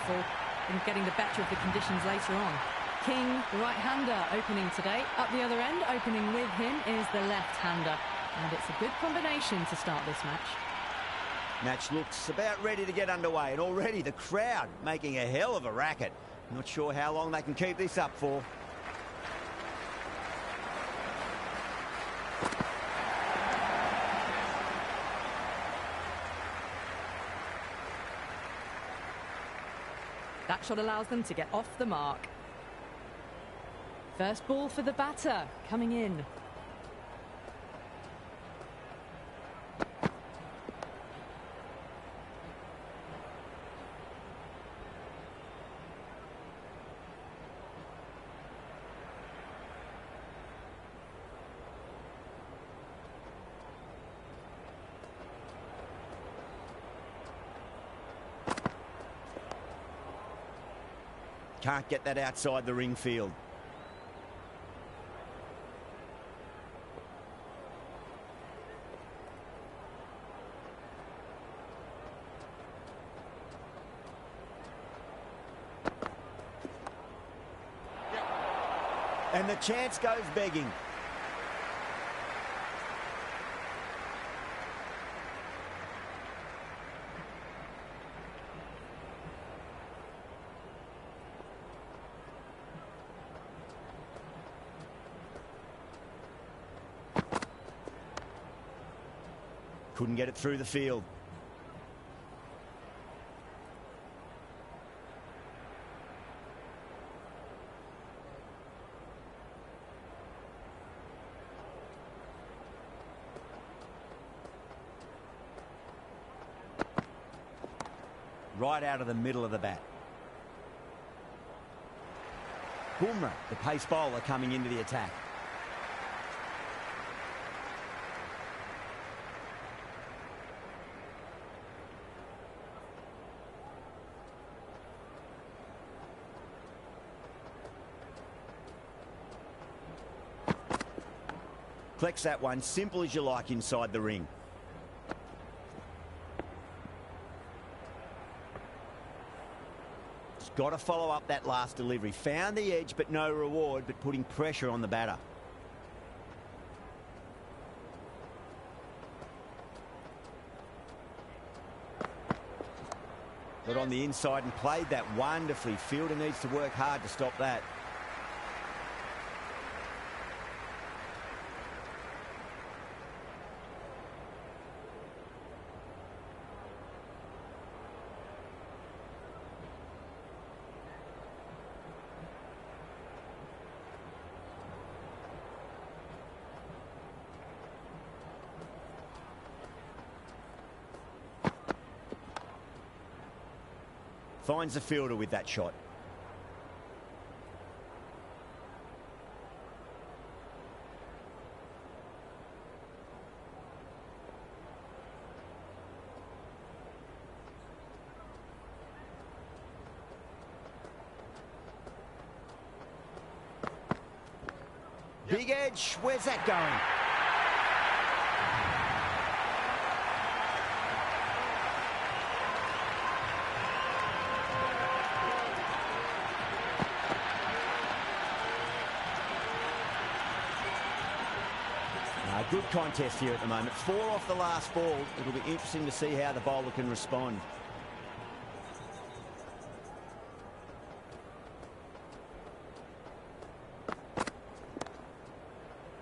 helpful in getting the better of the conditions later on. King, the right-hander, opening today. Up the other end, opening with him, is the left-hander. And it's a good combination to start this match. Match looks about ready to get underway, and already the crowd making a hell of a racket. Not sure how long they can keep this up for. That shot allows them to get off the mark. First ball for the batter, coming in. Can't get that outside the ring field. And the chance goes begging. Couldn't get it through the field. Right out of the middle of the bat. Bumrah, the pace bowler, coming into the attack. Collects that one, simple as you like, inside the ring. He's got to follow up that last delivery. Found the edge, but no reward, but putting pressure on the batter. Got on the inside and played that wonderfully. Fielder needs to work hard to stop that. Finds the fielder with that shot. Big edge. Where's that going? Good contest here at the moment. 4 off the last ball. It'll be interesting to see how the bowler can respond.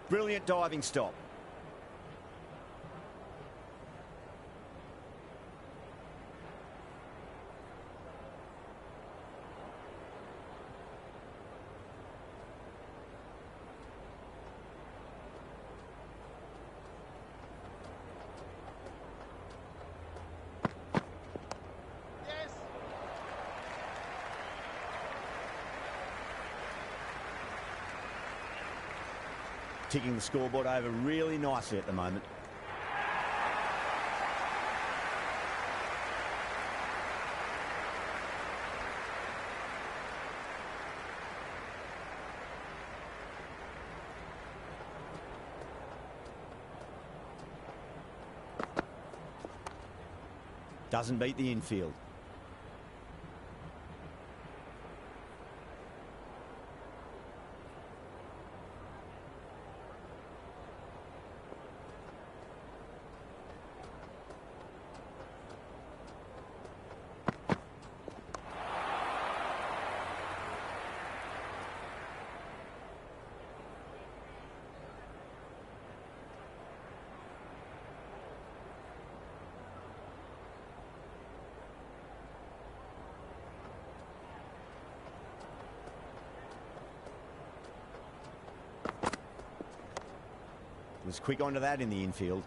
Brilliant diving stop. Ticking the scoreboard over really nicely at the moment. Doesn't beat the infield. Was quick onto that in the infield.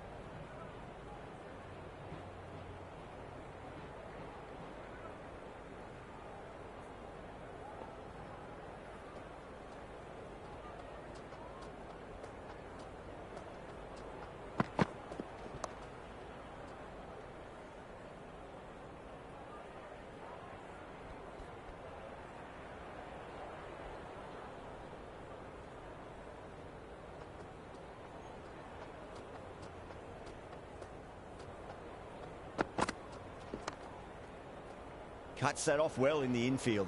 Cuts that off well in the infield.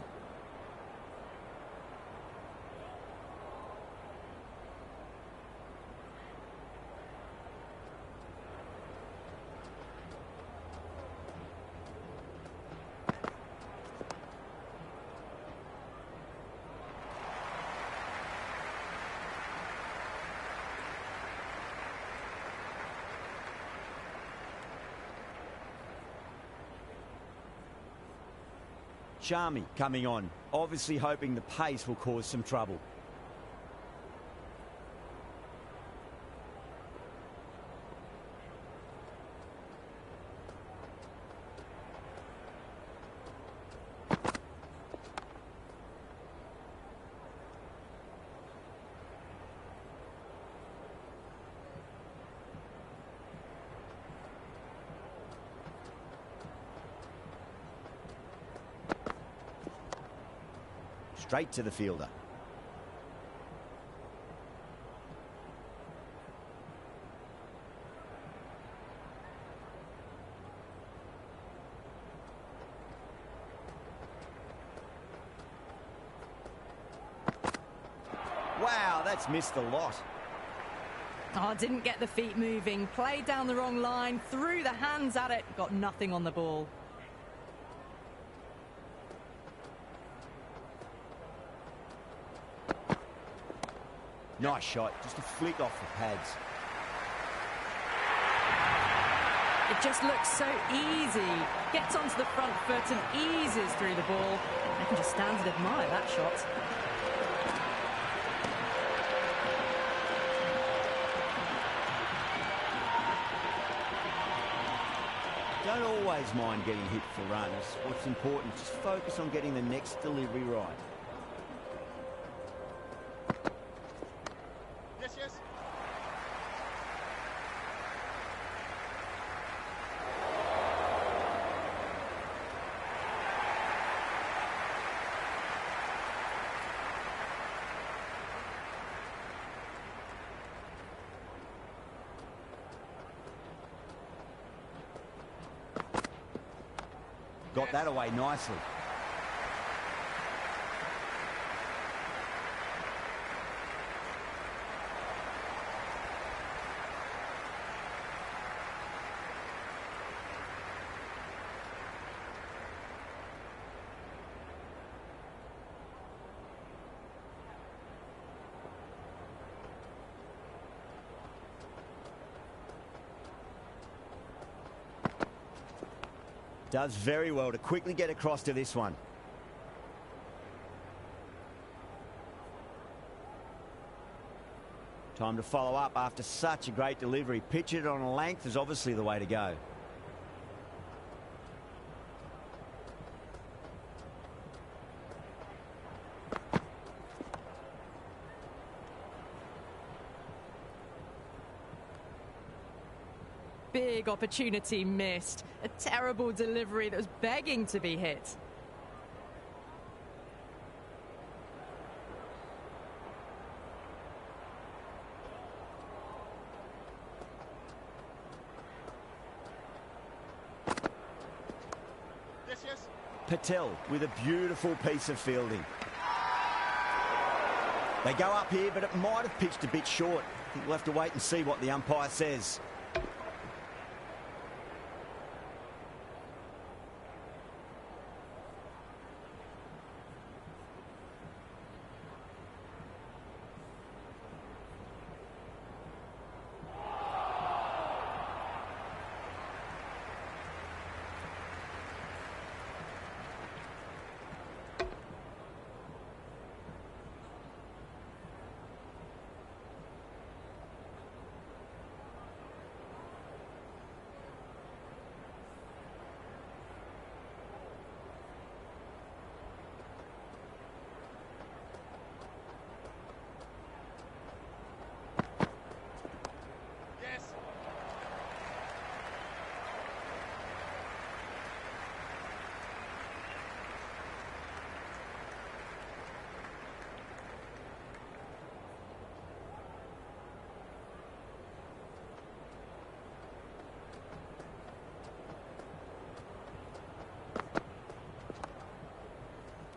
Charmy coming on, obviously hoping the pace will cause some trouble. Straight to the fielder. Wow, that's missed a lot. Oh, didn't get the feet moving. Played down the wrong line, threw the hands at it, got nothing on the ball. Nice shot, just a flick off the pads. It just looks so easy. Gets onto the front foot and eases through the ball. I can just stand and admire that shot. Don't always mind getting hit for runs. What's important, just focus on getting the next delivery right. Got that away nicely. Does very well to quickly get across to this one. Time to follow up after such a great delivery. Pitch it on a length is obviously the way to go. Big opportunity missed. A terrible delivery that was begging to be hit. Yes. Patel with a beautiful piece of fielding. They go up here, but it might have pitched a bit short. I think we'll have to wait and see what the umpire says.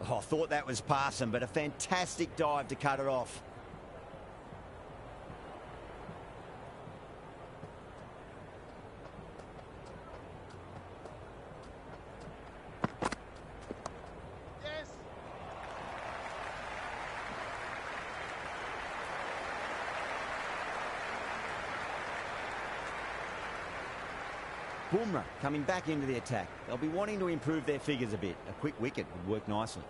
Oh, I thought that was passing, but a fantastic dive to cut it off. Boomerang coming back into the attack. They'll be wanting to improve their figures a bit. A quick wicket would work nicely.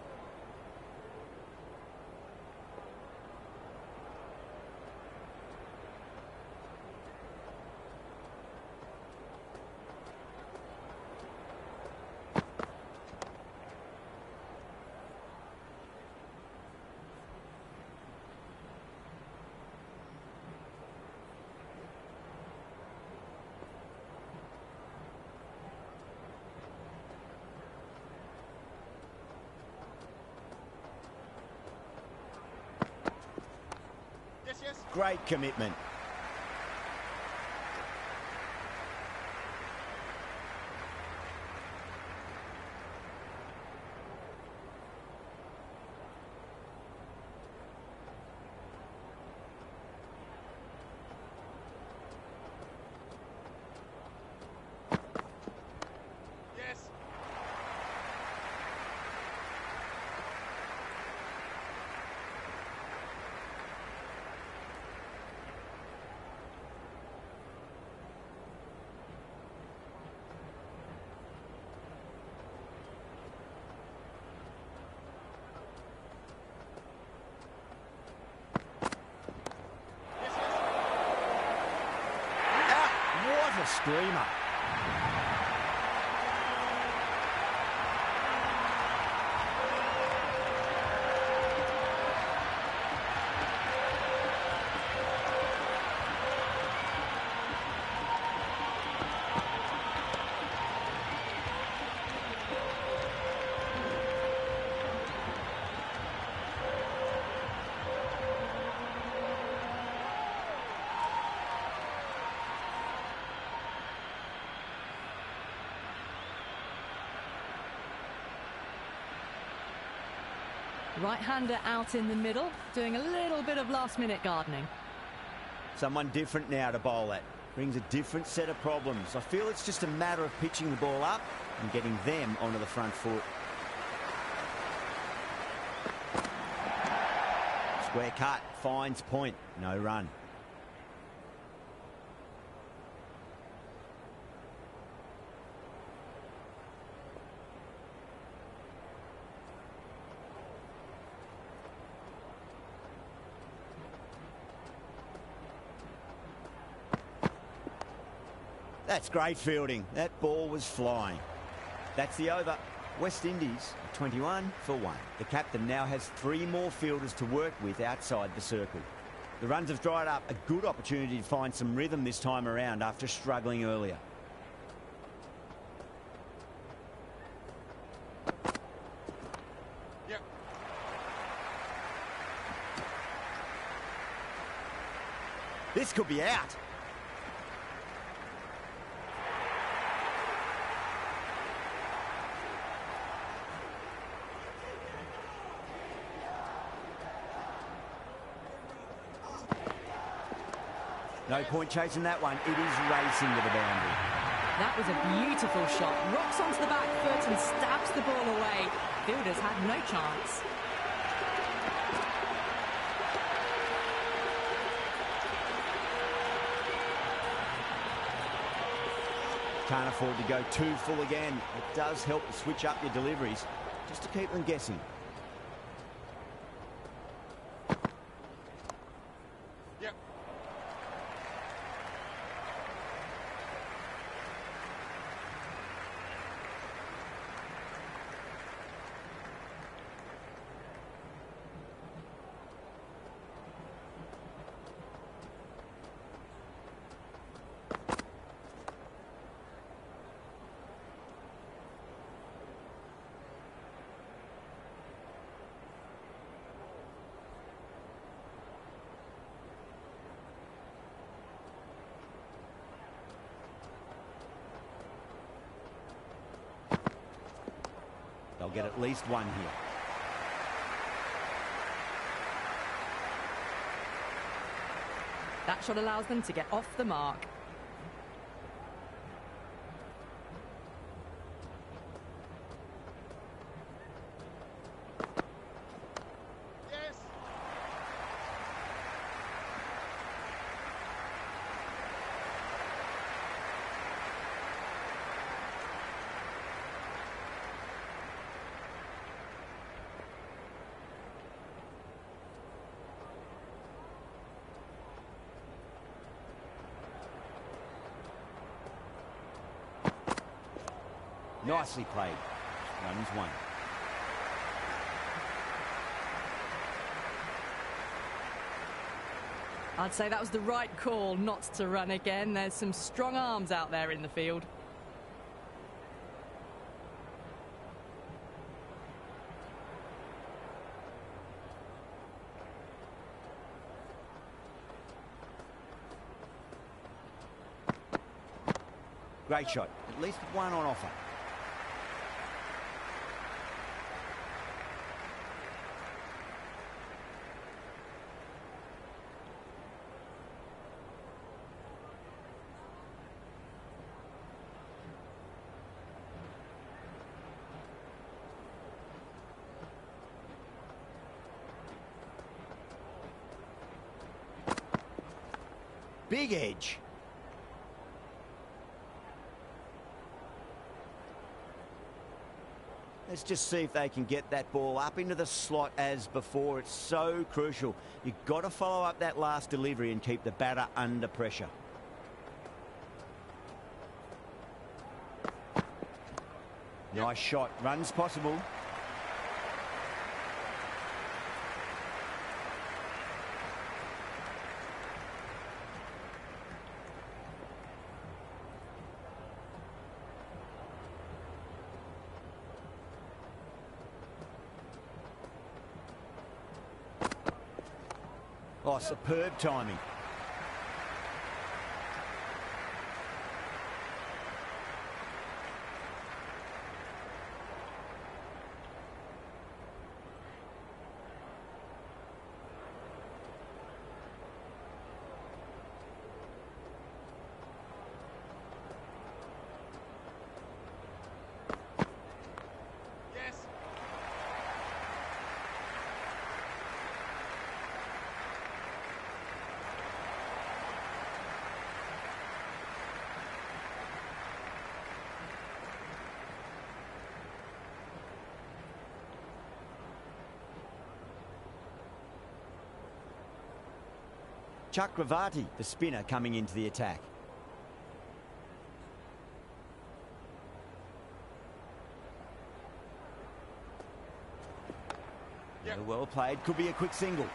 Great commitment. Yes. What a screamer. Right-hander out in the middle, doing a little bit of last-minute gardening. Someone different now to bowl at. Brings a different set of problems. I feel it's just a matter of pitching the ball up and getting them onto the front foot. Square cut, finds point, no run. That's great fielding. That ball was flying. That's the over. West Indies 21 for 1. The captain now has 3 more fielders to work with outside the circle. The runs have dried up. A good opportunity to find some rhythm this time around after struggling earlier. Yep. This could be out. No point chasing that one. It is racing to the boundary. That was a beautiful shot. Rocks onto the back foot and stabs the ball away. Fielders had no chance. Can't afford to go too full again. It does help to switch up your deliveries just to keep them guessing. Yep. They'll get at least one here. That shot allows them to get off the mark. Yes. Nicely played. Runs one. I'd say that was the right call not to run again. There's some strong arms out there in the field. Great shot. At least one on offer. Big edge. Let's just see if they can get that ball up into the slot as before. It's so crucial. You've got to follow up that last delivery and keep the batter under pressure. Nice shot. Runs possible. Oh, superb timing. Yes. Chakravarti, the spinner, coming into the attack. Yep. Well played. Could be a quick single.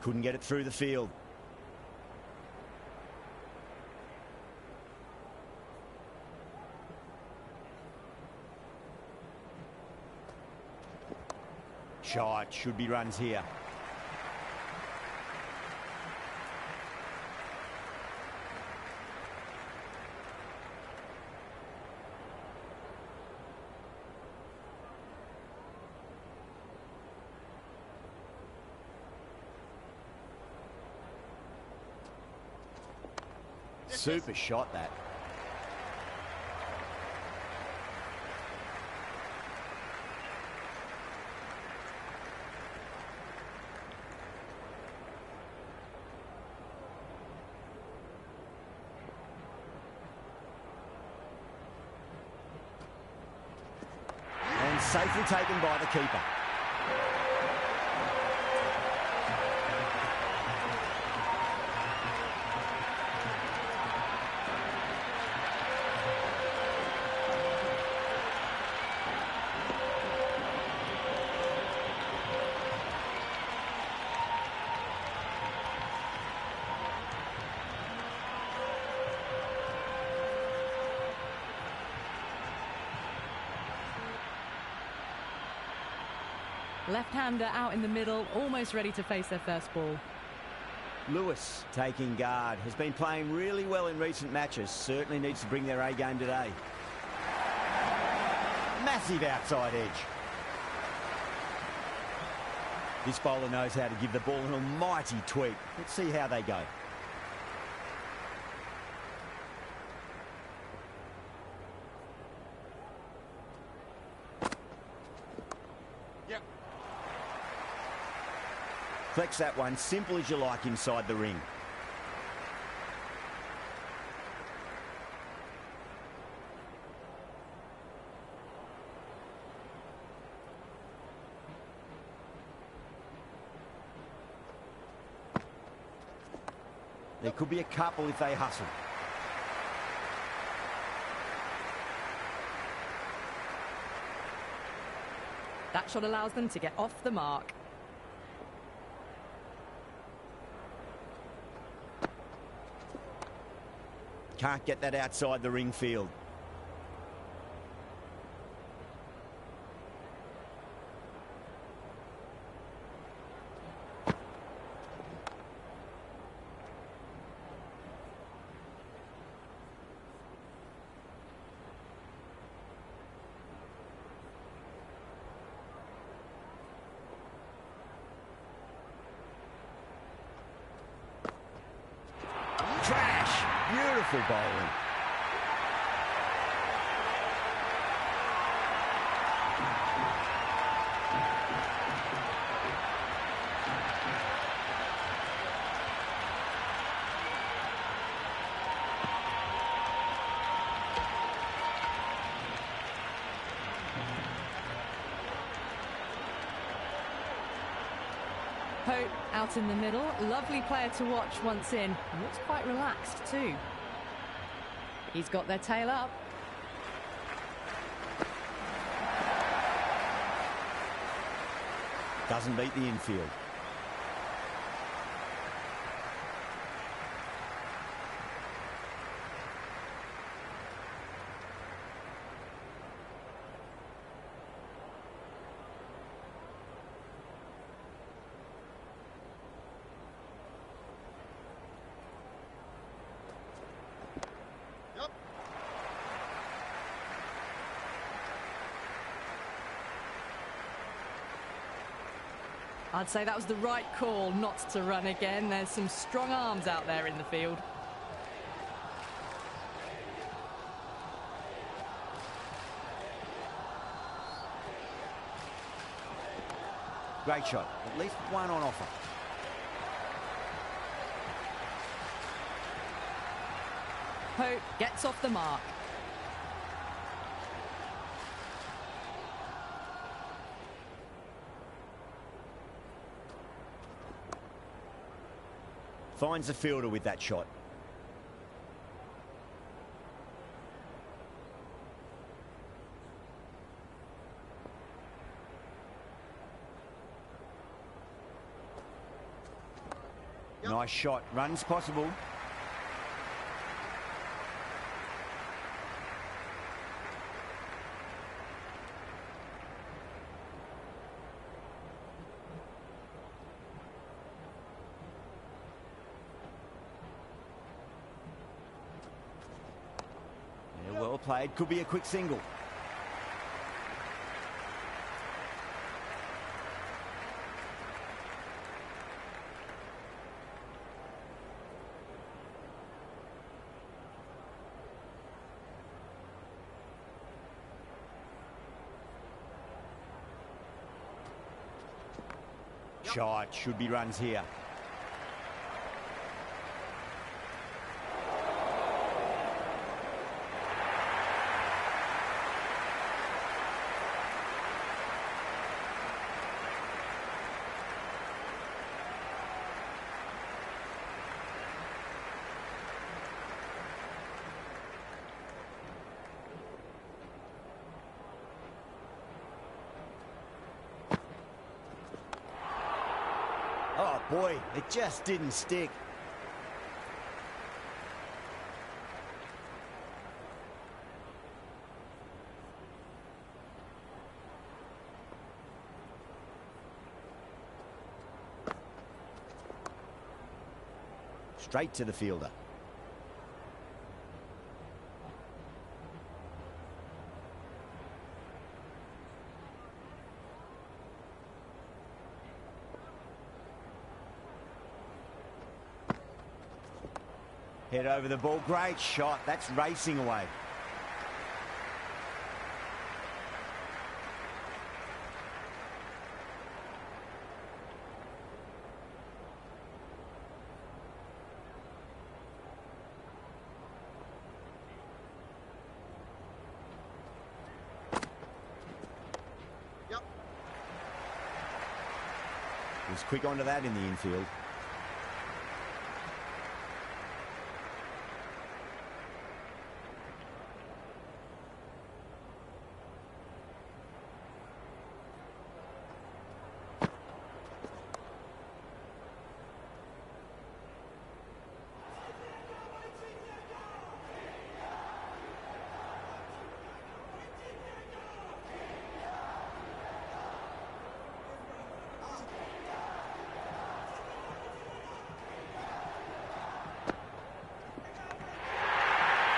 Couldn't get it through the field. Shot. Should be runs here. Super shot, that. And safely taken by the keeper. Left-hander out in the middle, almost ready to face their first ball. Lewis taking guard. Has been playing really well in recent matches. Certainly needs to bring their A game today. Massive outside edge. This bowler knows how to give the ball an almighty tweak. Let's see how they go. Yep. Flex that one, simple as you like inside the ring. There could be a couple if they hustle. That shot allows them to get off the mark. Can't get that outside the ring field. Trash. Beautiful bowling. Pope out in the middle. Lovely player to watch once in. Looks quite relaxed too. He's got their tail up. Doesn't beat the infield. Yep. I'd say that was the right call not to run again. There's some strong arms out there in the field. Great shot. At least one on offer. Pope gets off the mark. Finds the fielder with that shot. Yep. Nice shot. Runs possible. Yeah, well played. Could be a quick single. Shot. Should be runs here. Oh boy, it just didn't stick. Straight to the fielder. Head over the ball. Great shot. That's racing away. Yep. He was quick onto that in the infield.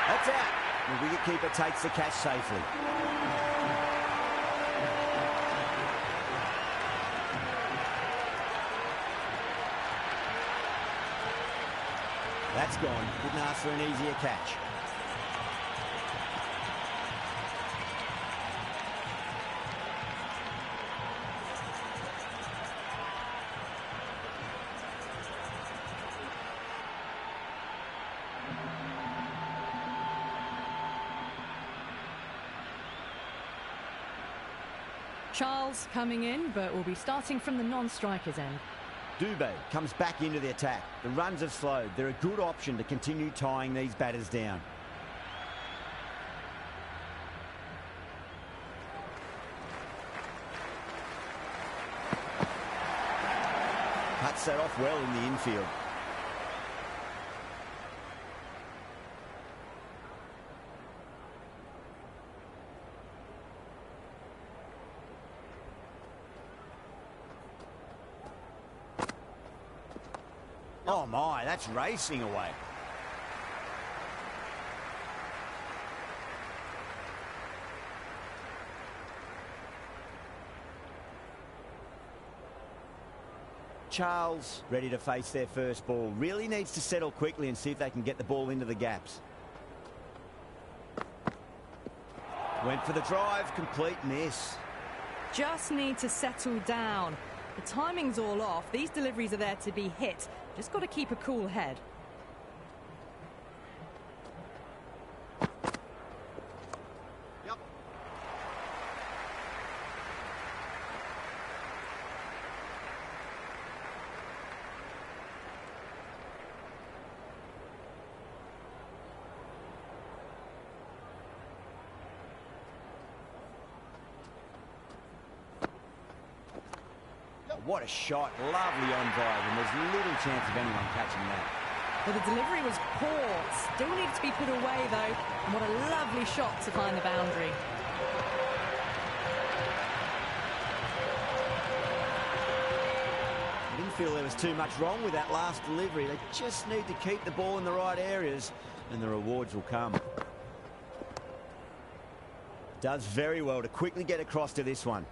That's out. The wicketkeeper takes the catch safely. That's gone. Couldn't ask for an easier catch. Charles coming in, but will be starting from the non-striker's end. Dubé comes back into the attack. The runs have slowed. They're a good option to continue tying these batters down. Cuts that off well in the infield. Oh my, that's racing away. Charles, ready to face their first ball, really needs to settle quickly and see if they can get the ball into the gaps. Went for the drive, complete miss. Just need to settle down. The timing's all off. These deliveries are there to be hit. Just got to keep a cool head. Yep. What a shot, lovely on drive, and there's little chance of anyone catching that. Well, the delivery was poor. Still needed to be put away, though. And what a lovely shot to find the boundary. I didn't feel there was too much wrong with that last delivery. They just need to keep the ball in the right areas, and the rewards will come. Does very well to quickly get across to this one.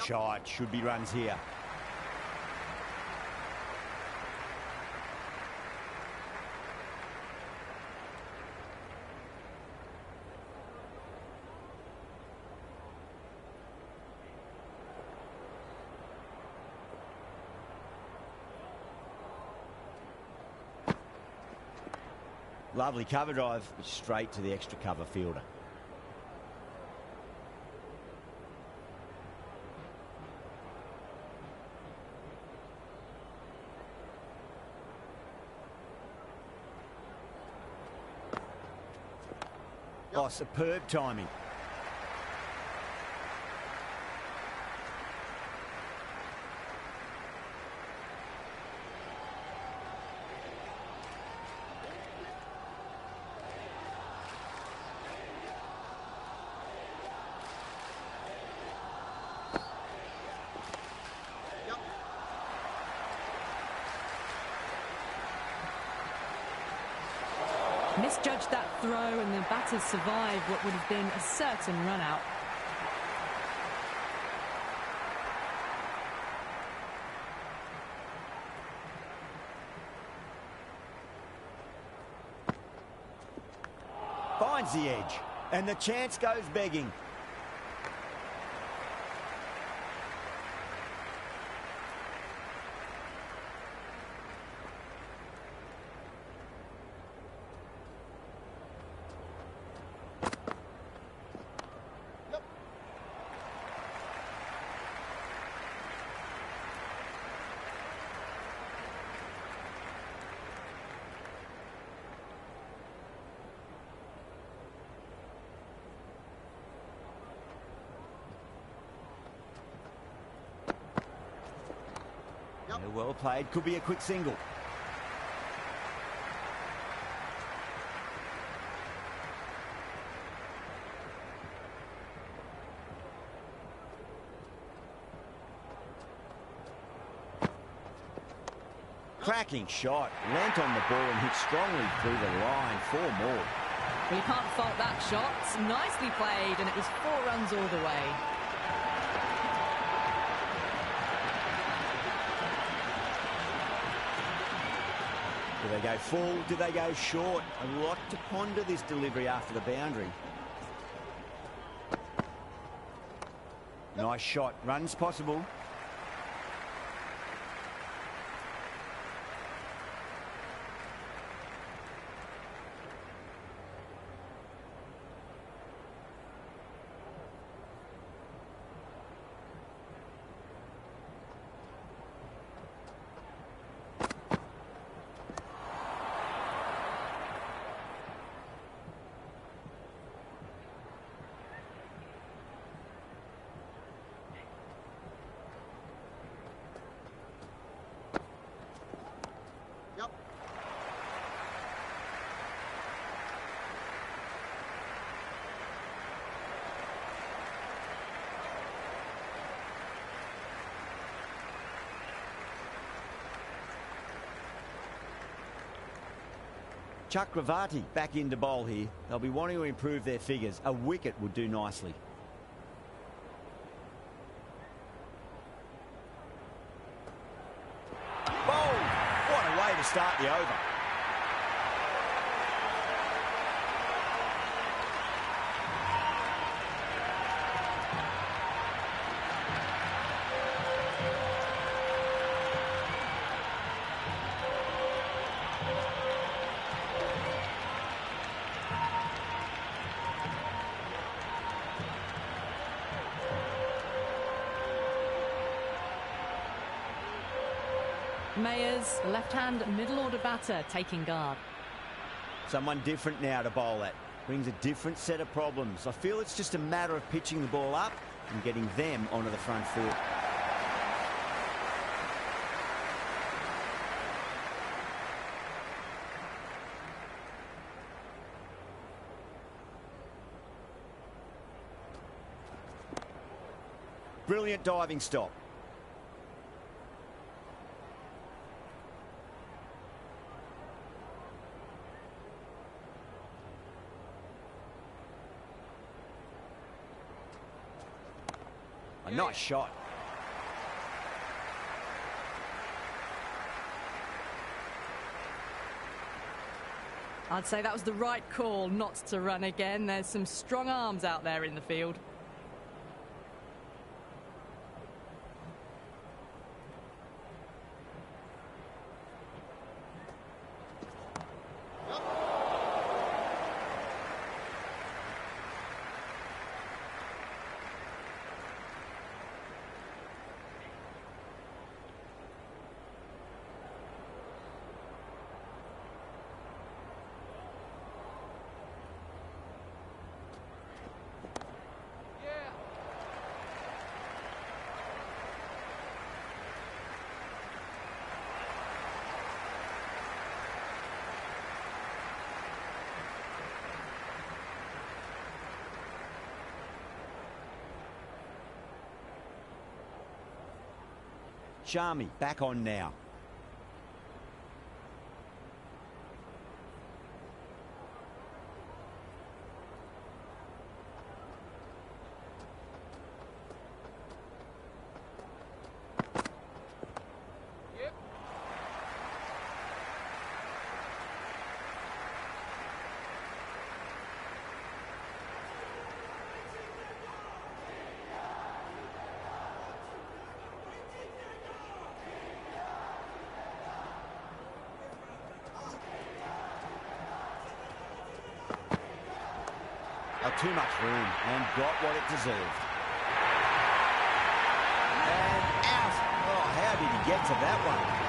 Shot, should be runs here. Lovely cover drive, straight to the extra cover fielder. Oh, superb timing. Misjudged that throw, and the batters survived what would have been a certain run-out. Finds the edge, and the chance goes begging. Well played, could be a quick single. Cracking shot, leant on the ball and hit strongly through the line. 4 more. Well, you can't fault that shot. Nicely played, and it was 4 runs all the way. Do they go full? Do they go short? A lot to ponder this delivery after the boundary. Nice shot. Runs possible. Chakravarti back into bowl here. They'll be wanting to improve their figures. A wicket would do nicely. Bowl! What a way to start the over. Mayers, left-hand middle-order batter, taking guard. Someone different now to bowl at. Brings a different set of problems. I feel it's just a matter of pitching the ball up and getting them onto the front foot. Brilliant diving stop. A nice shot. I'd say that was the right call not to run again. There's some strong arms out there in the field. Shami back on now. Too much room and got what it deserved. And out. Oh, how did he get to that one?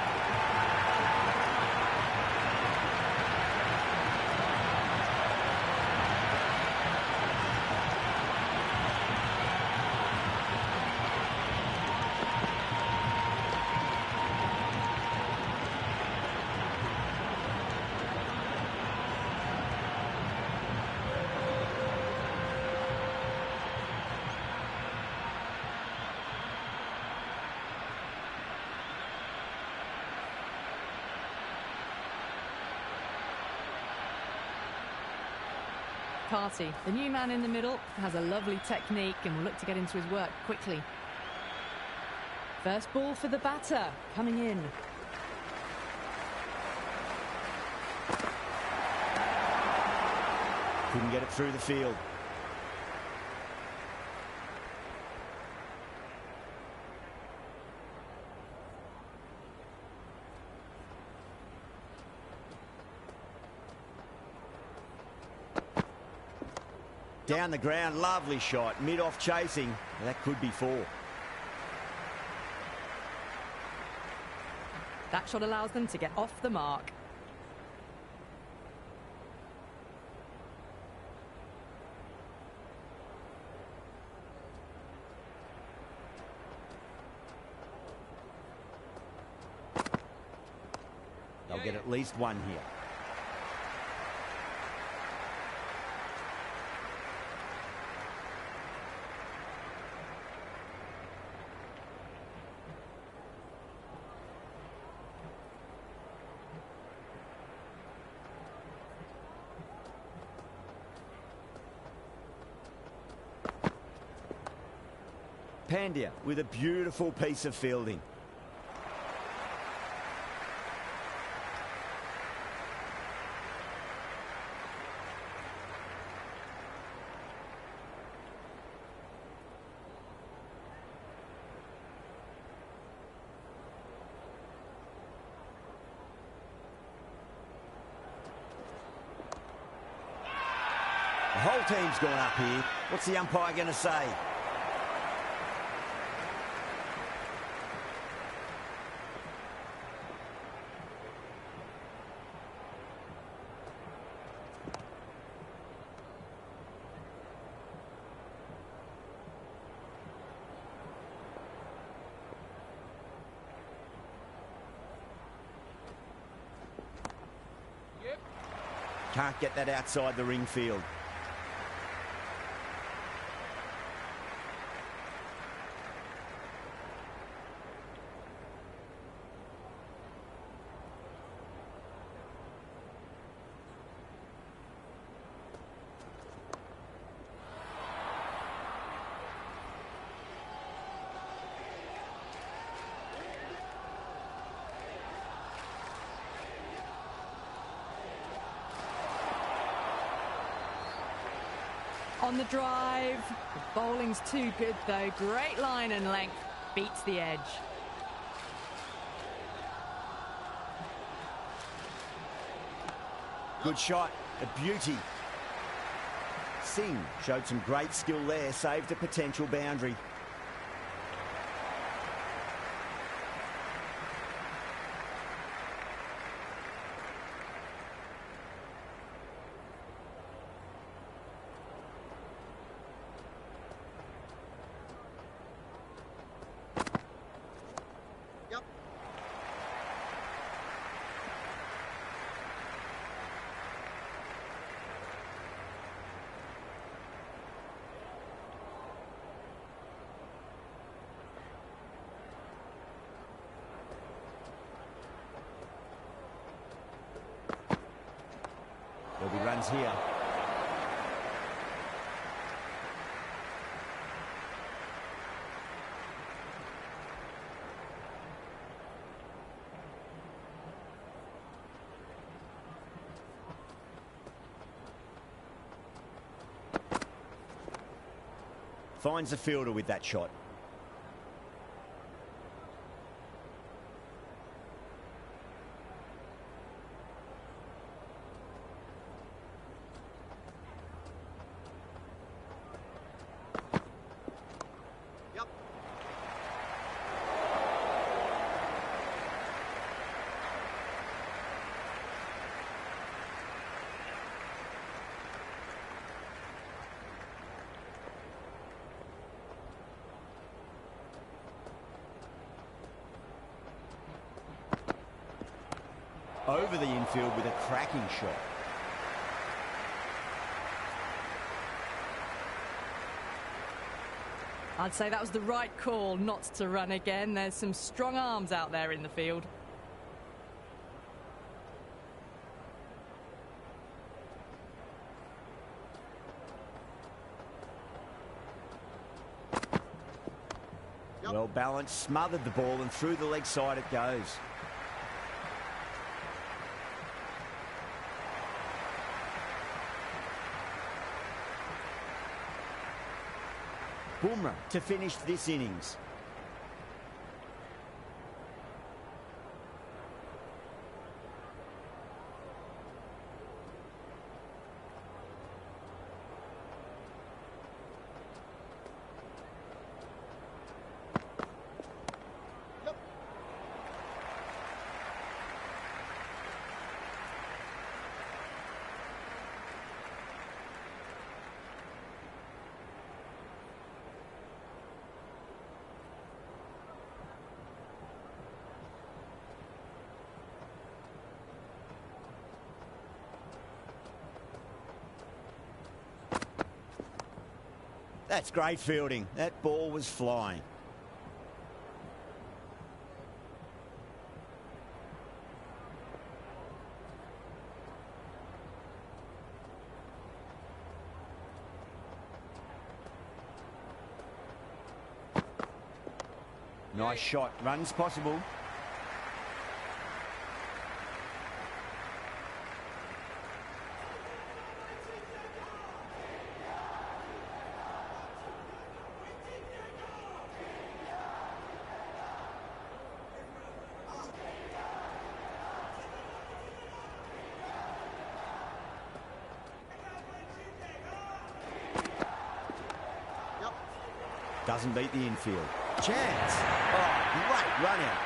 Party, the new man in the middle, has a lovely technique and will look to get into his work quickly. First ball for the batter, coming in. Couldn't get it through the field. Down the ground, lovely shot, mid-off chasing. That could be 4. That shot allows them to get off the mark. They'll get at least 1 here. Pandya with a beautiful piece of fielding. The whole team's gone up here. What's the umpire going to say? Can't get that outside the ring field. On the drive, the bowling's too good though. Great line and length, beats the edge. Good shot, a beauty. Singh showed some great skill there, saved a potential boundary. runs here. Finds the fielder with that shot. Yep. Over the infield with a cracking shot. I'd say that was the right call not to run again. There's some strong arms out there in the field. Yep. Well balanced, smothered the ball, and through the leg side it goes. Bumrah to finish this innings. Yep. That's great fielding. That ball was flying. Nice shot. Runs possible. Yep. Doesn't beat the infield. Chance. Oh, great run out.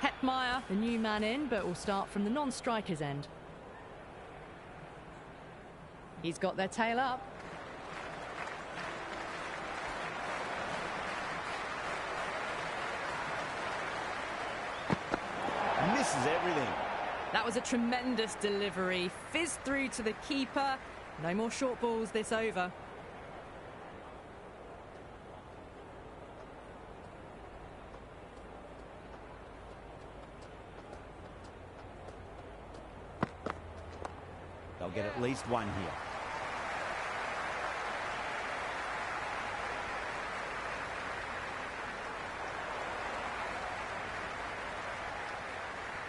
Hetmeyer, the new man in, but will start from the non-striker's end. He's got their tail up. Misses everything. That was a tremendous delivery. Fizzed through to the keeper. No more short balls this over. They'll get at least one here.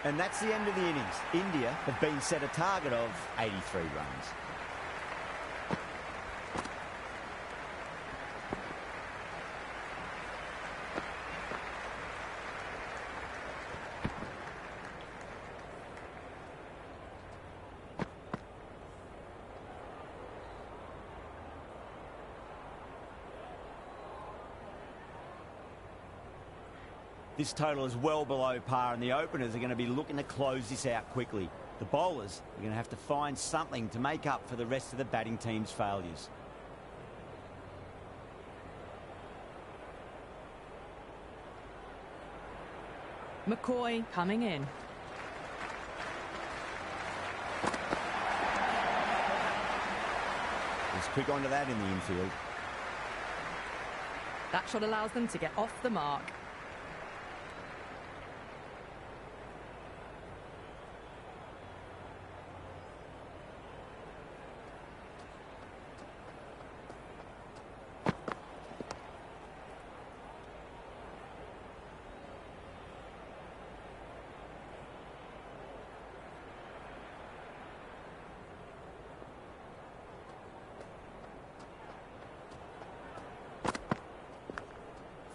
And that's the end of the innings. India have been set a target of 83 runs. This total is well below par, and the openers are going to be looking to close this out quickly. The bowlers are going to have to find something to make up for the rest of the batting team's failures. McCoy coming in. He's quick onto that in the infield. That shot allows them to get off the mark.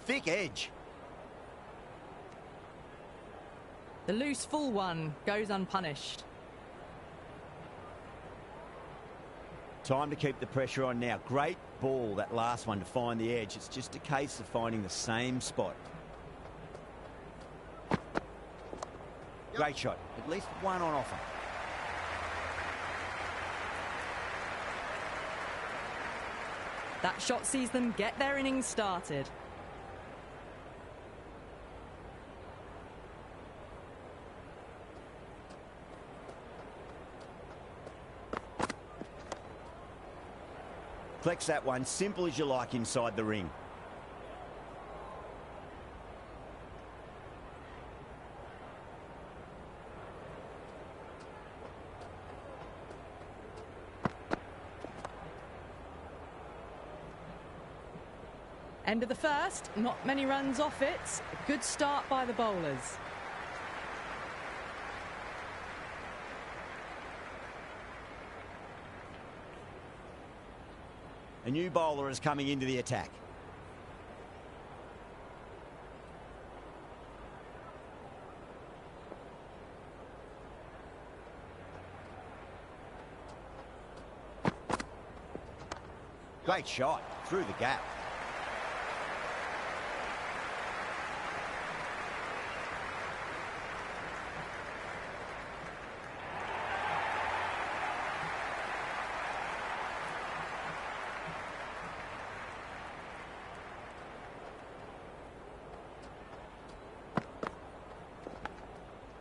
Thick edge. The loose full one goes unpunished. Time to keep the pressure on now. Great ball, that last one, to find the edge. It's just a case of finding the same spot. Great shot. At least one on offer. That shot sees them get their innings started. Flex that one, simple as you like, inside the ring. End of the first, not many runs off it. A good start by the bowlers. A new bowler is coming into the attack. Great shot through the gap.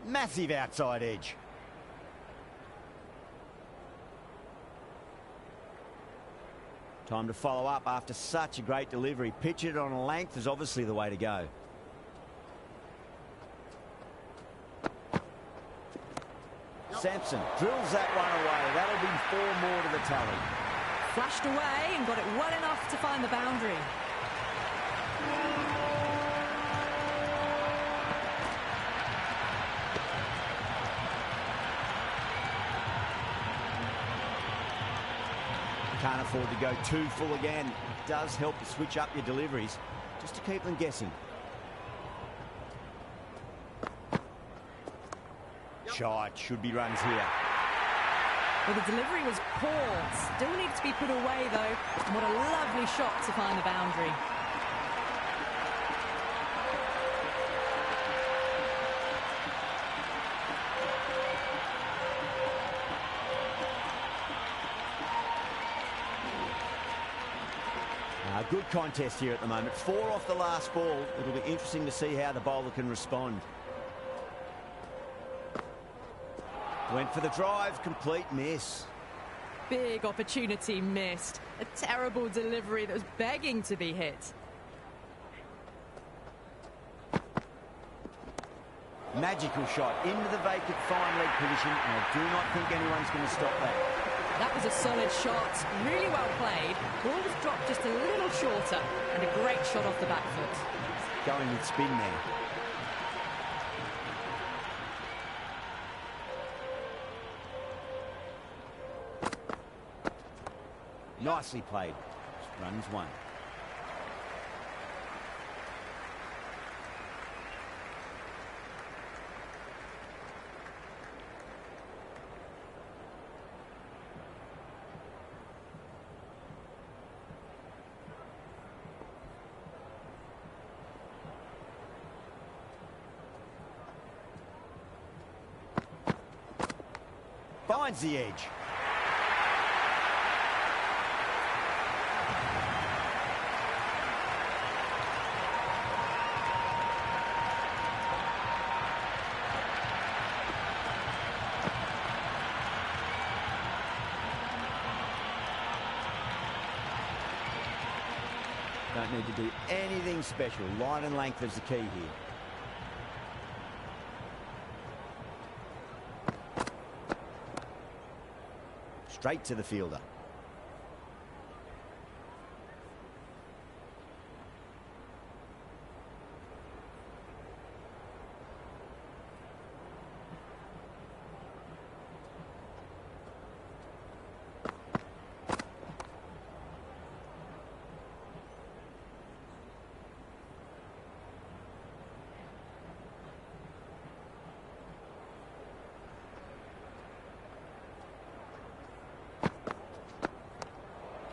Massive outside edge. Time to follow up after such a great delivery. Pitch it on a length is obviously the way to go. Sampson drills that one away. That'll be 4 more to the tally. Flashed away and got it well enough to find the boundary. Can't afford to go too full again. It does help to switch up your deliveries just to keep them guessing. Shot, should be runs here. Well, the delivery was poor. Still needs to be put away, though. And what a lovely shot to find the boundary. Good contest here at the moment. 4 off the last ball. It'll be interesting to see how the bowler can respond. Went for the drive, complete miss. Big opportunity missed. A terrible delivery that was begging to be hit. Magical shot into the vacant fine leg position, and I do not think anyone's going to stop that. That was a solid shot, really well played. Ball was dropped just a little shorter, and a great shot off the back foot. Going with spin there. Nicely played. Runs 1. Finds the edge. Don't need to do anything special. Line and length is the key here. Straight to the fielder.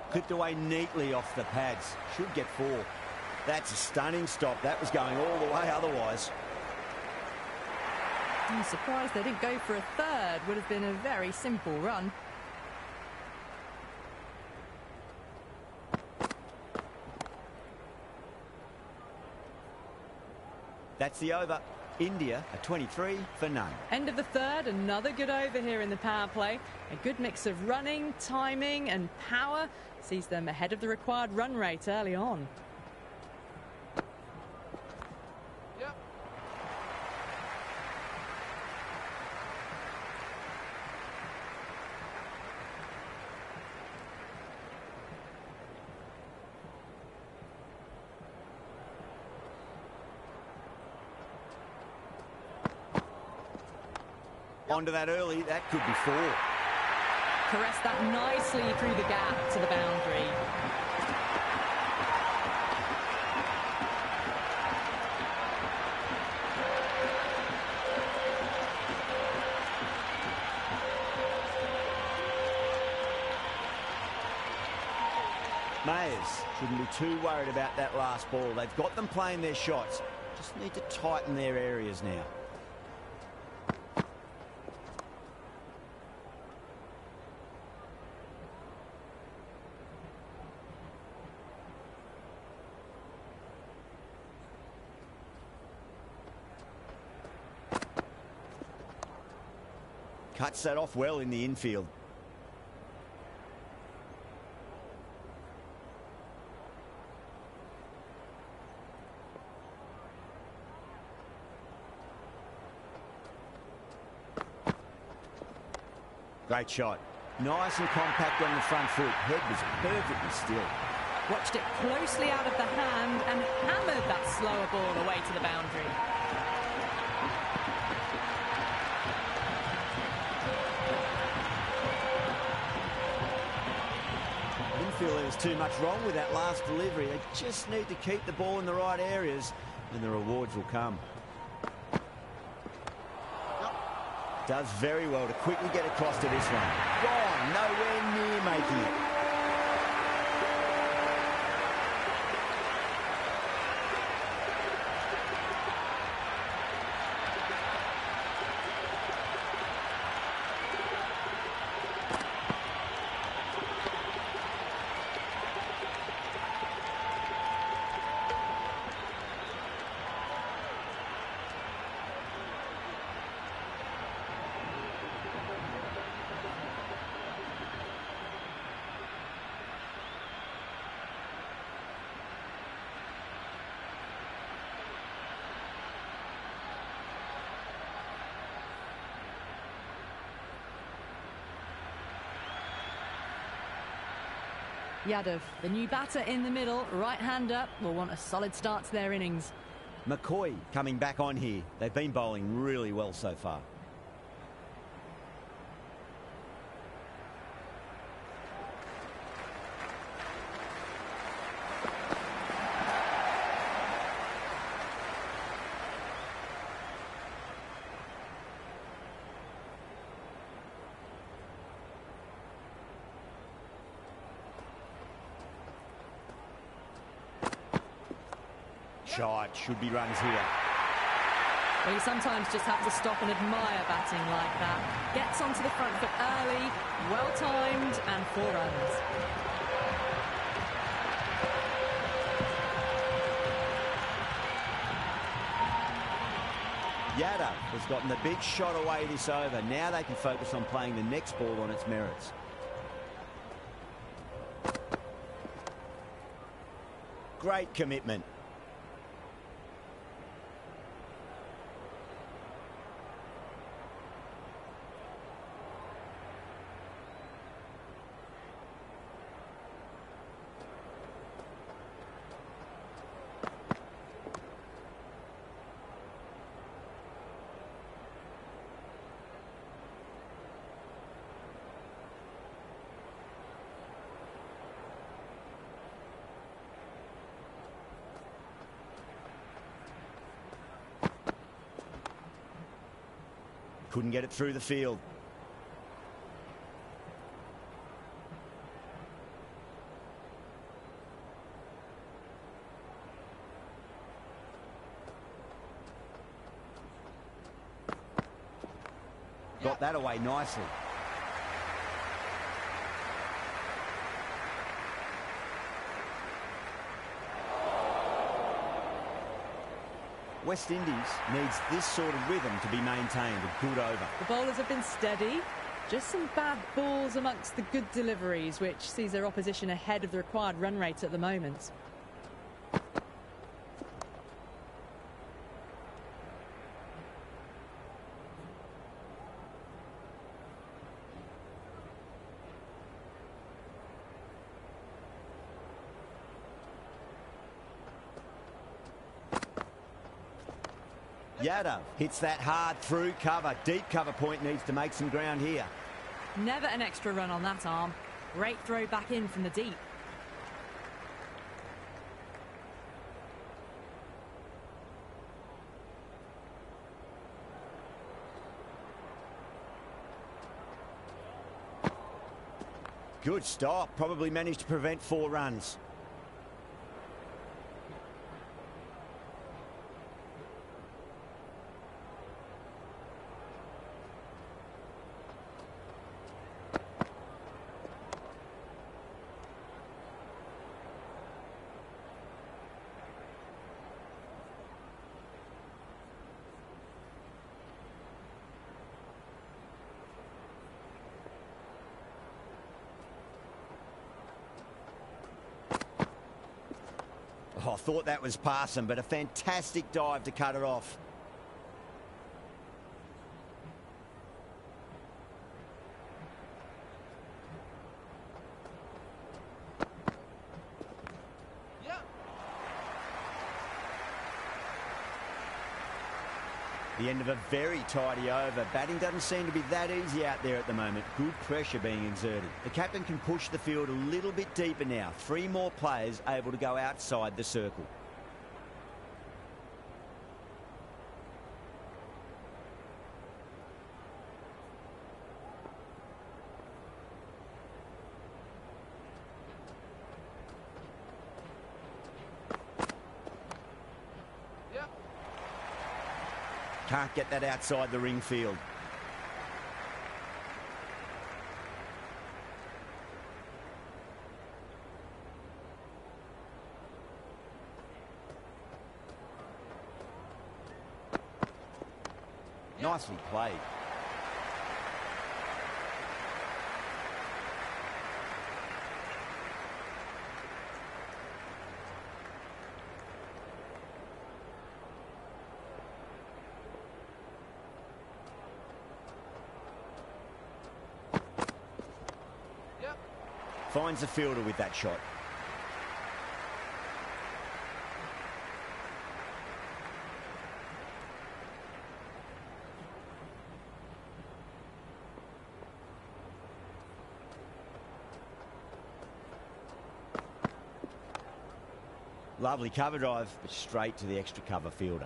Clipped away neatly off the pads. Should get 4. That's a stunning stop. That was going all the way otherwise. I'm surprised they didn't go for a third. Would have been a very simple run. That's the over. India are 23 for none. End of the third, another good over here in the power play. A good mix of running, timing and power sees them ahead of the required run rate early on. Yep. Onto that early, that could be 4. Caressed that nicely through the gap to the boundary. Mayers shouldn't be too worried about that last ball. They've got them playing their shots. Just need to tighten their areas now. Cuts that off well in the infield. Great shot. Nice and compact on the front foot. Head was perfectly still. Watched it closely out of the hand and hammered that slower ball away to the boundary. Feel there was too much wrong with that last delivery. They just need to keep the ball in the right areas and the rewards will come. Yep. Does very well to quickly get across to this one. Gone, nowhere near making it. Yadav, the new batter in the middle, right-hander, will want a solid start to their innings. McCoy coming back on here. They've been bowling really well so far. Shot, should be runs here. Well, you sometimes just have to stop and admire batting like that. Gets onto the front foot early, well-timed, and 4 runs. Yadav has gotten the big shot away this over. Now they can focus on playing the next ball on its merits. Great commitment. Couldn't get it through the field. Got that away nicely. West Indies needs this sort of rhythm to be maintained. A good over. The bowlers have been steady. Just some bad balls amongst the good deliveries, which sees their opposition ahead of the required run rate at the moment. Yadav hits that hard through cover. Deep cover point needs to make some ground here. Never an extra run on that arm. Great throw back in from the deep. Good stop. Probably managed to prevent 4 runs. Oh, I thought that was passing, but a fantastic dive to cut it off. The end of a very tidy over. Batting doesn't seem to be that easy out there at the moment. Good pressure being exerted. The captain can push the field a little bit deeper now. 3 more players able to go outside the circle. Can't get that outside the ring field. Nicely played. Finds the fielder with that shot. Lovely cover drive, but straight to the extra cover fielder.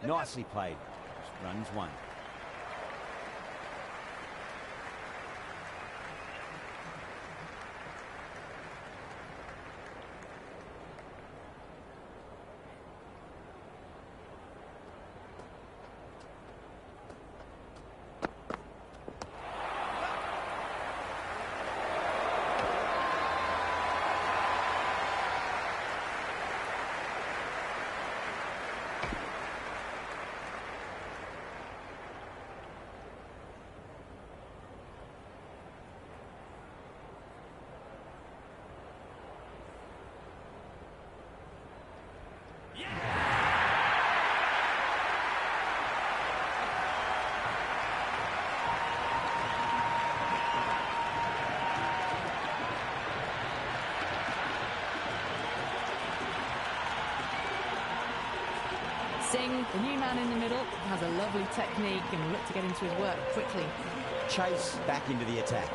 Nicely played. Runs 1. Singh, the new man in the middle, has a lovely technique and will look to get into his work quickly. Chase back into the attack.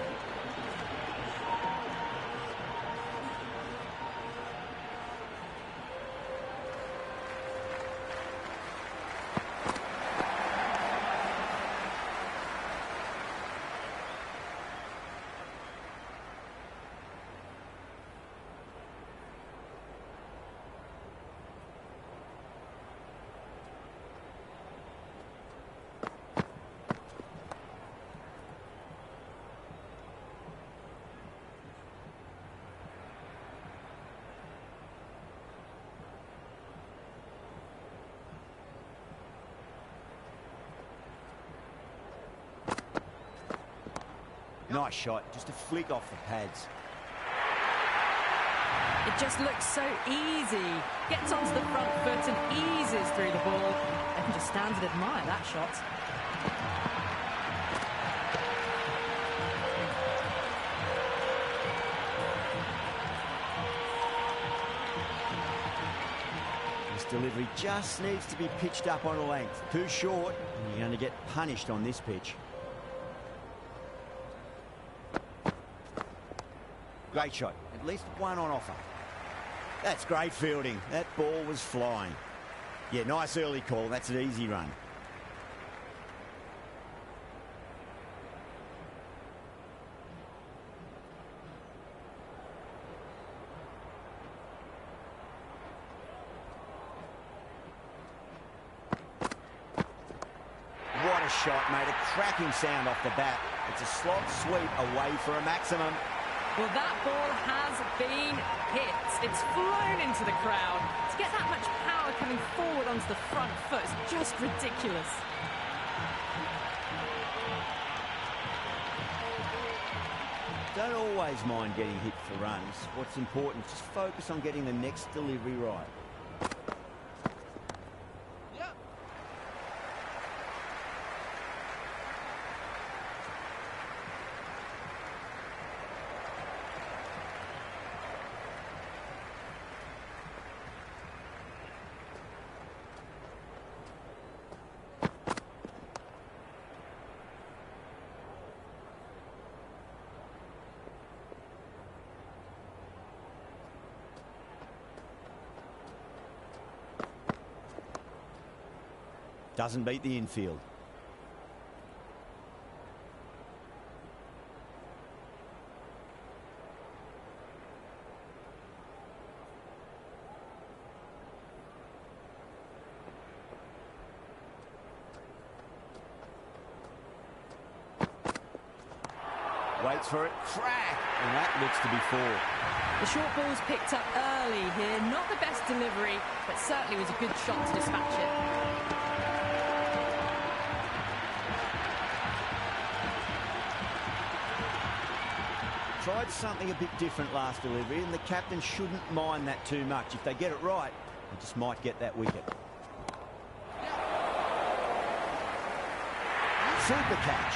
Nice shot, just a flick off the pads. It just looks so easy. Gets onto the front foot and eases through the ball. I can just stand and admire that shot. This delivery just needs to be pitched up on a length. Too short, and you're going to get punished on this pitch. Great shot. At least one on offer. That's great fielding. That ball was flying. Yeah, nice early call. That's an easy run. What a shot, mate. A cracking sound off the bat. It's a slot sweep away for a maximum. Well, that ball has been hit. It's flown into the crowd. To get that much power coming forward onto the front foot is just ridiculous. Don't always mind getting hit for runs. What's important is just focus on getting the next delivery right. Doesn't beat the infield. Waits for it, crack, and that looks to be four. The short ball's picked up early here. Not the best delivery, but certainly was a good shot to dispatch it. Tried something a bit different last delivery, and the captain shouldn't mind that too much. If they get it right, they just might get that wicket. Super catch.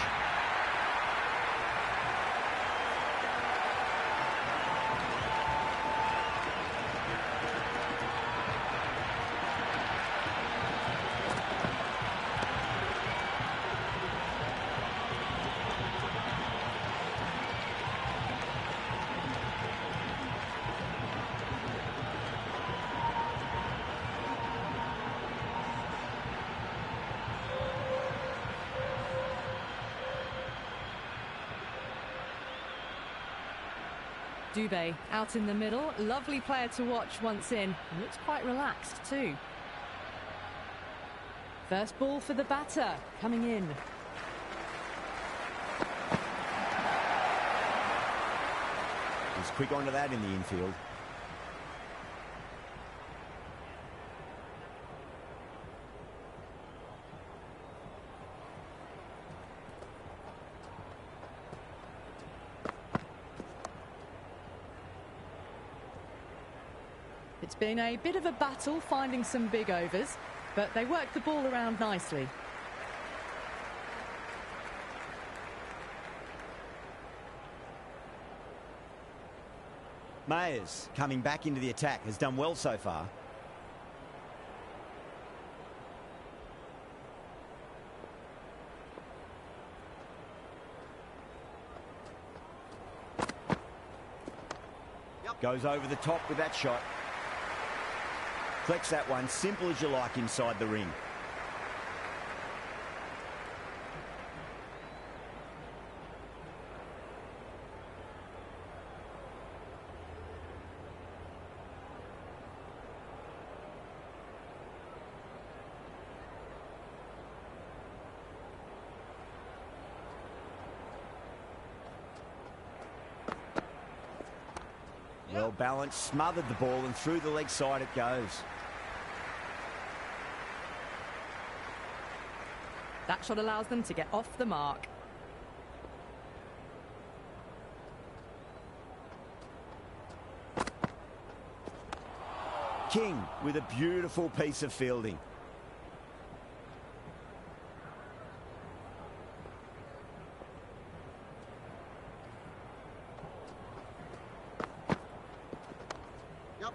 Dubé out in the middle. Lovely player to watch once in. Looks quite relaxed too. First ball for the batter coming in. He's quick onto that in the infield. It's been a bit of a battle finding some big overs, but they worked the ball around nicely. Mayers coming back into the attack, has done well so far. Goes over the top with that shot. Collects that one, simple as you like, inside the ring. Well balanced, smothered the ball, and through the leg side it goes. That shot allows them to get off the mark. King with a beautiful piece of fielding. Yep.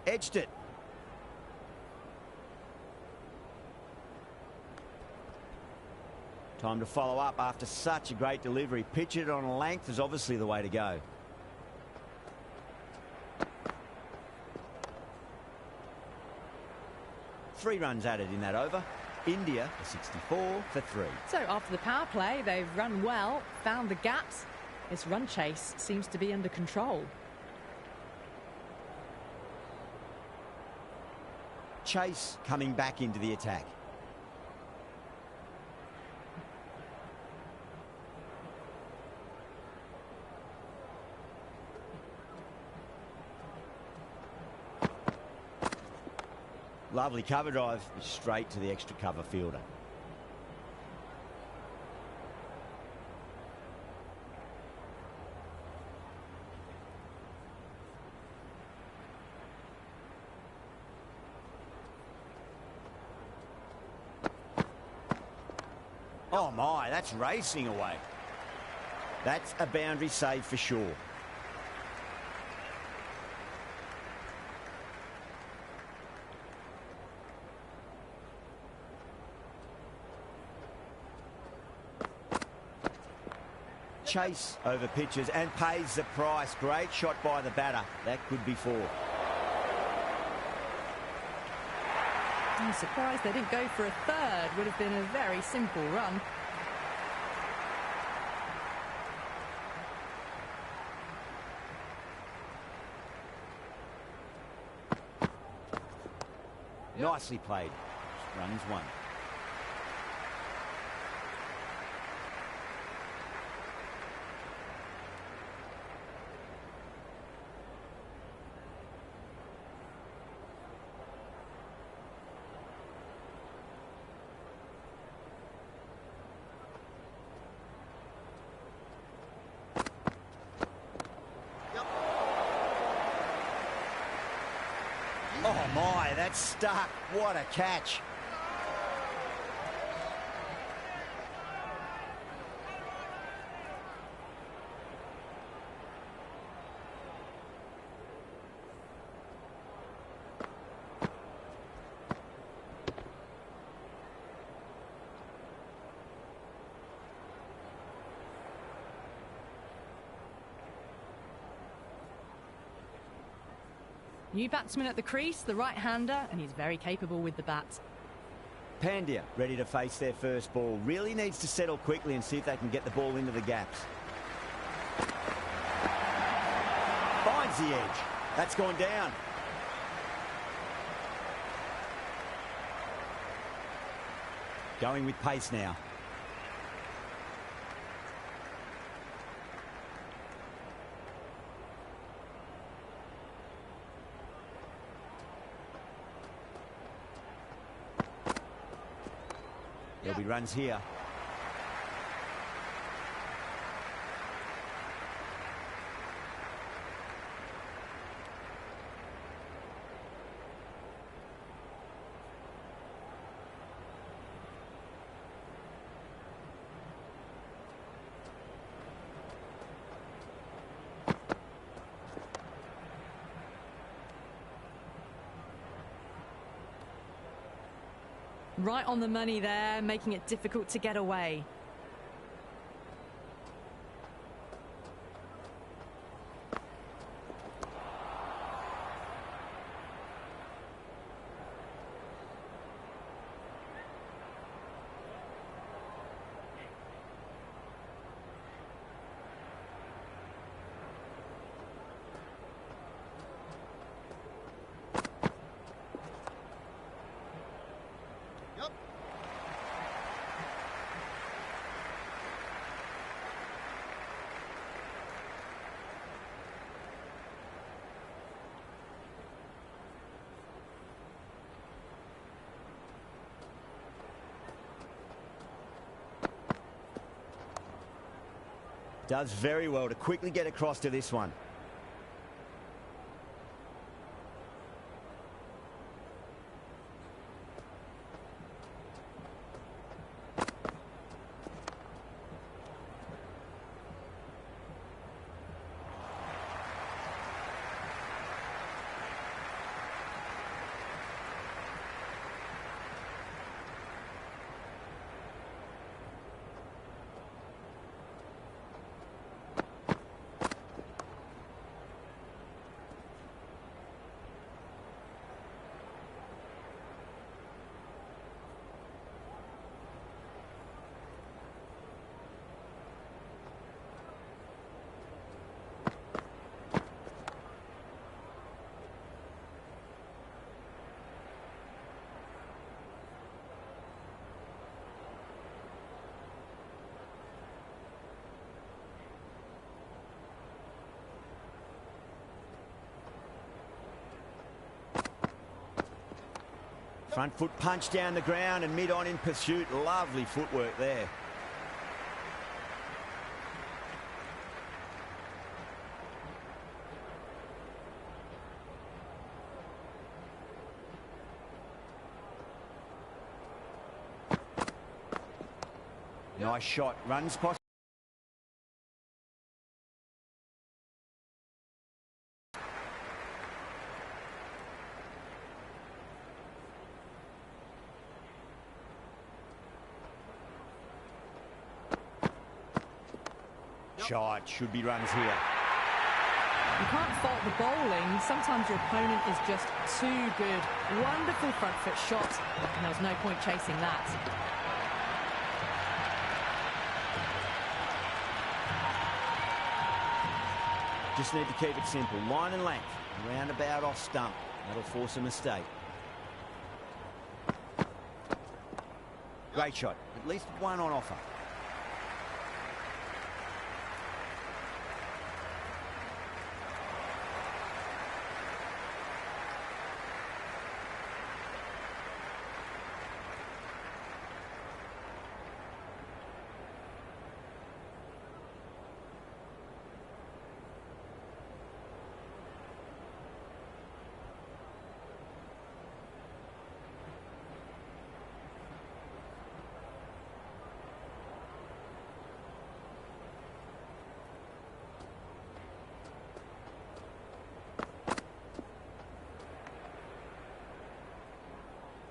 Edged it. Time to follow up after such a great delivery. Pitch it on a length is obviously the way to go. Three runs added in that over. India are 64 for 3. So after the power play, they've run well, found the gaps. This run chase seems to be under control. Chase coming back into the attack. Lovely cover drive, straight to the extra cover fielder. Oh my, that's racing away. That's a boundary save for sure. Chase over pitches and pays the price. Great shot by the batter. That could be 4. I'm surprised they didn't go for a third. Would have been a very simple run. Nicely played. Runs 1. Oh my, that's stuck. What a catch. New batsman at the crease, the right-hander, and he's very capable with the bat. Pandya ready to face their first ball. Really needs to settle quickly and see if they can get the ball into the gaps. Finds the edge. That's gone down. Going with pace now. There'll be runs here. Right on the money there, making it difficult to get away. Yep. Does very well to quickly get across to this one. Front foot punch down the ground and mid-on in pursuit. Lovely footwork there. Nice shot. Runs possible. Shot. Should be runs here. You can't fault the bowling. Sometimes your opponent is just too good. Wonderful front foot shot, and there was no point chasing that. Just need to keep it simple. Line and length. Roundabout off stump. That'll force a mistake. Great shot. At least one on offer.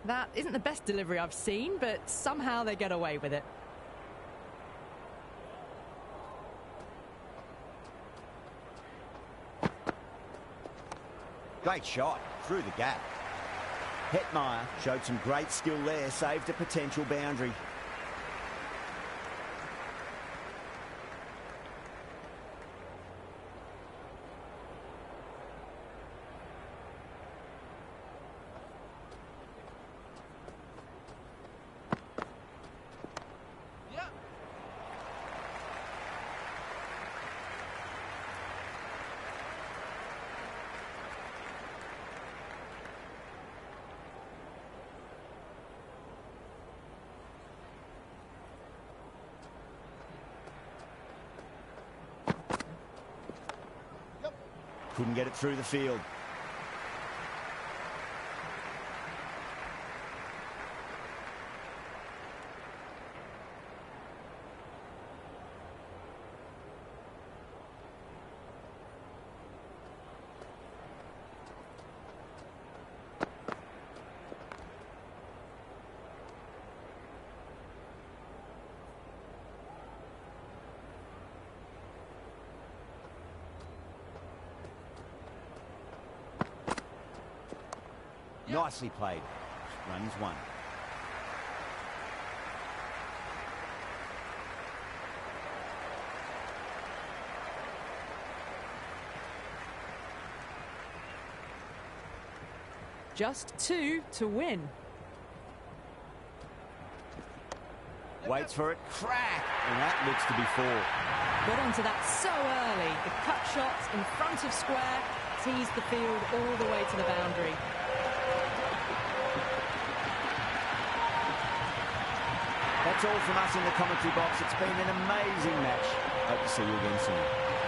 That isn't the best delivery I've seen, but somehow they get away with it. Great shot. Through the gap. Hetmeyer showed some great skill there. Saved a potential boundary. Couldn't get it through the field. Nicely played. Runs one. Just 2 to win. Waits for it. Crack! And that looks to be 4. Got onto that so early. The cut shot in front of square teased the field all the way to the boundary. That's all from us in the commentary box. It's been an amazing match. Hope to see you again soon.